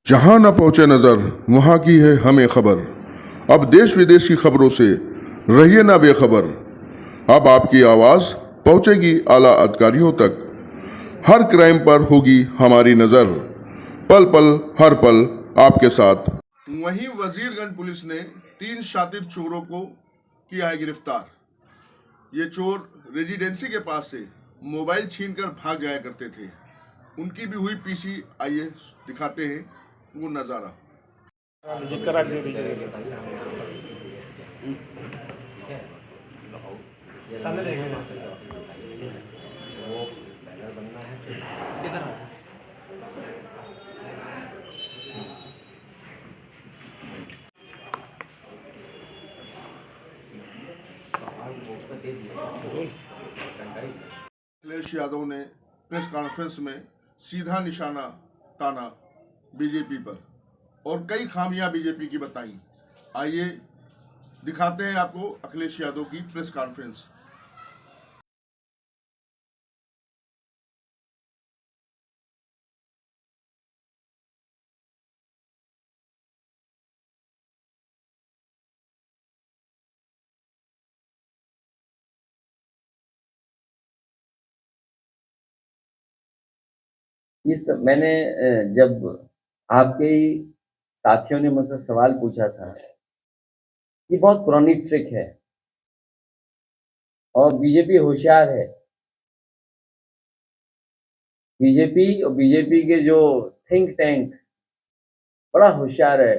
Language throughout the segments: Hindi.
जहां न पहुंचे नजर वहां की है हमें खबर। अब देश विदेश की खबरों से रहिए ना बेखबर। अब आपकी आवाज पहुंचेगी आला अधिकारियों तक। हर क्राइम पर होगी हमारी नजर। पल पल हर पल आपके साथ। वहीं वजीरगंज पुलिस ने 3 शातिर चोरों को किया है गिरफ्तार। ये चोर रेजिडेंसी के पास से मोबाइल छीनकर भाग जाया करते थे। उनकी भी हुई पीसी। आइए दिखाते हैं वो नज़ारा। करा दे दीजिए सामने देखेंगे वो बैनर बनना है किधर अखिलेश यादव ने प्रेस कॉन्फ्रेंस में सीधा निशाना ताना बीजेपी पर और कई खामियां बीजेपी की बताई। आइए दिखाते हैं आपको अखिलेश यादव की प्रेस कॉन्फ्रेंस। ये सब मैंने जब आपके ही साथियों ने मुझसे सवाल पूछा था, ये बहुत पुरानी ट्रिक है और बीजेपी होशियार है। बीजेपी और बीजेपी के जो थिंक टैंक बड़ा होशियार है।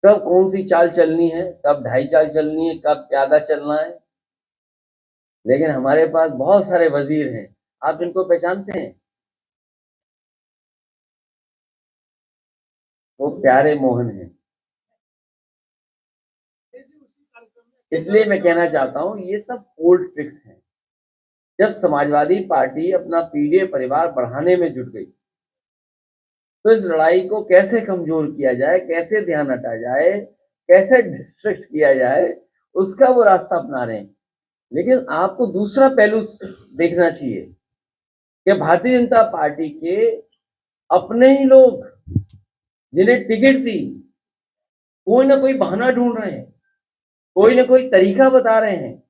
कब कौन सी चाल चलनी है, कब ढाई चाल चलनी है, कब प्यादा चलना है। लेकिन हमारे पास बहुत सारे वजीर हैं, आप इनको पहचानते हैं? वो प्यारे मोहन हैं। इसलिए मैं कहना चाहता हूं ये सब ओल्ड ट्रिक्स हैं। जब समाजवादी पार्टी अपना पीढ़ी परिवार बढ़ाने में जुट गई तो इस लड़ाई को कैसे कमजोर किया जाए, कैसे ध्यान हटाया जाए, कैसे डिस्ट्रैक्ट किया जाए, उसका वो रास्ता अपना रहे हैं। लेकिन आपको दूसरा पहलू देखना चाहिए कि भारतीय जनता पार्टी के अपने ही लोग जिन्हें टिकट दी, कोई ना कोई बहाना ढूंढ रहे हैं, कोई ना कोई तरीका बता रहे हैं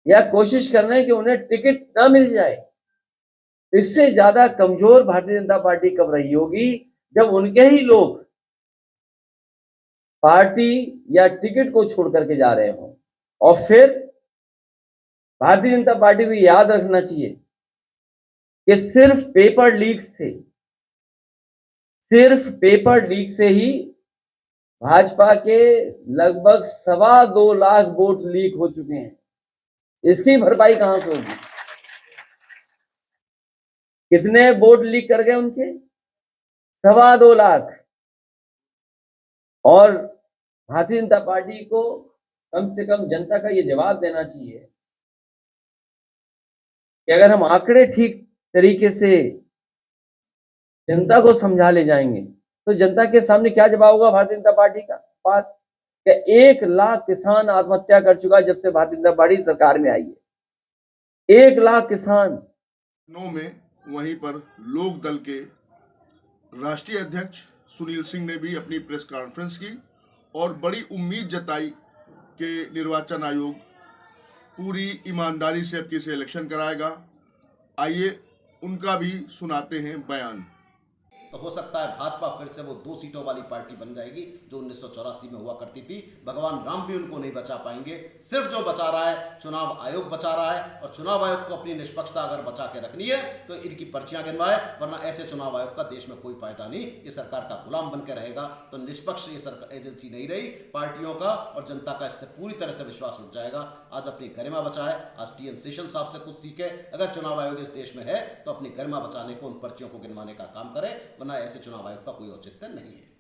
या कोशिश कर रहे हैं कि उन्हें टिकट ना मिल जाए। इससे ज्यादा कमजोर भारतीय जनता पार्टी कब रही होगी जब उनके ही लोग पार्टी या टिकट को छोड़ करके जा रहे हों। और फिर भारतीय जनता पार्टी को याद रखना चाहिए कि सिर्फ पेपर लीक से ही भाजपा के लगभग 2.25 लाख वोट लीक हो चुके हैं। इसकी भरपाई कहां से होगी? कितने वोट लीक कर गए उनके? 2.25 लाख। और भारतीय जनता पार्टी को कम से कम जनता का ये जवाब देना चाहिए कि अगर हम आंकड़े ठीक तरीके से जनता को समझा ले जाएंगे तो जनता के सामने क्या जवाब होगा भारतीय जनता पार्टी का पास कि 1 लाख किसान आत्महत्या कर चुका है जब से भारतीय जनता पार्टी सरकार में आई है। 1 लाख किसान। में वहीं पर लोक दल के राष्ट्रीय अध्यक्ष सुनील सिंह ने भी अपनी प्रेस कॉन्फ्रेंस की और बड़ी उम्मीद जताई कि निर्वाचन आयोग पूरी ईमानदारी से अब किसे इलेक्शन कराएगा। आइए उनका भी सुनाते हैं बयान। तो हो सकता है भाजपा फिर से वो 2 सीटों वाली पार्टी बन जाएगी जो 1984 में हुआ करती थी। भगवान राम भी उनको नहीं बचा पाएंगे। सिर्फ जो बचा रहा है चुनाव आयोग बचा रहा है, और चुनाव आयोग को अपनी निष्पक्षता अगर बचा के रखनी है तो इनकी पर्चियां गिनवाए, वरना ऐसे चुनाव आयोग का देश में कोई फायदा नहीं। ये सरकार का गुलाम बनकर रहेगा। तो निष्पक्ष ये सरकार एजेंसी नहीं रही। पार्टियों का और जनता का इससे पूरी तरह से विश्वास उठ जाएगा। आज अपनी गरिमा बचाए। आज टीएन शेषन साहब से कुछ सीखे। अगर चुनाव आयोग इस देश में है तो अपनी गरिमा बचाने को, उन पर्चियों को गिनवाने का काम करे, वरना ऐसे चुनाव आयोग का कोई औचित्य नहीं है।